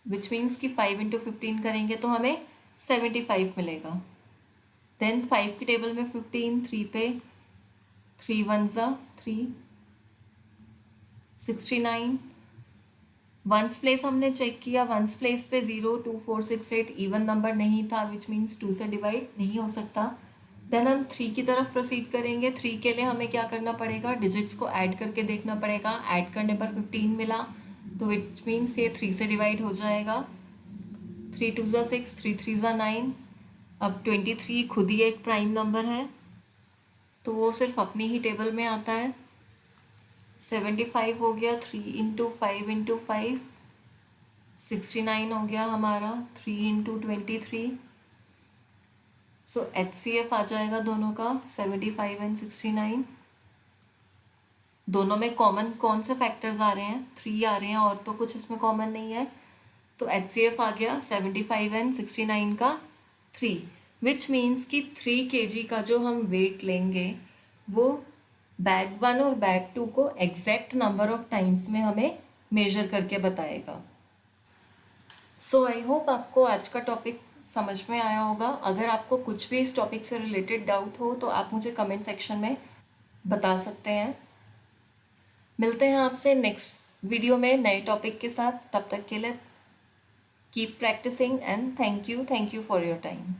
विच मीन्स कि 5 इंटू 15 करेंगे तो हमें 75 मिलेगा। देन 5 के टेबल में 15, 3 पे, 3 1 ज़ा 3, 69। वंस प्लेस हमने चेक किया, वंस प्लेस पे 0 2 4 6 8 इवन नंबर नहीं था, विच मीन्स 2 से डिवाइड नहीं हो सकता। देन हम 3 की तरफ प्रोसीड करेंगे। 3 के लिए हमें क्या करना पड़ेगा, डिजिट्स को ऐड करके देखना पड़ेगा। ऐड करने पर 15 मिला तो विच मीन्स ये 3 से डिवाइड हो जाएगा। 3 2 ज़ा 6, 3 3 ज़ा 9। अब 23 खुद ही एक प्राइम नंबर है तो वो सिर्फ अपनी ही टेबल में आता है। 75 हो गया 3 इंटू 5 इंटू 5, 69 हो गया हमारा 3 इंटू 23। सो HCF आ जाएगा दोनों का 75 एंड 69। दोनों में कॉमन कौन से फैक्टर्स आ रहे हैं, 3 आ रहे हैं और तो कुछ इसमें कॉमन नहीं है, तो HCF आ गया 75 एंड 69 का 3, विच मीन्स कि 3 kg का जो हम वेट लेंगे वो बैग 1 और बैग 2 को एग्जैक्ट नंबर ऑफ टाइम्स में हमें मेजर करके बताएगा। सो आई होप आपको आज का टॉपिक समझ में आया होगा। अगर आपको कुछ भी इस टॉपिक से रिलेटेड डाउट हो तो आप मुझे कमेंट सेक्शन में बता सकते हैं। मिलते हैं आपसे नेक्स्ट वीडियो में नए टॉपिक के साथ। तब तक के लिए keep practising and thank you for your time.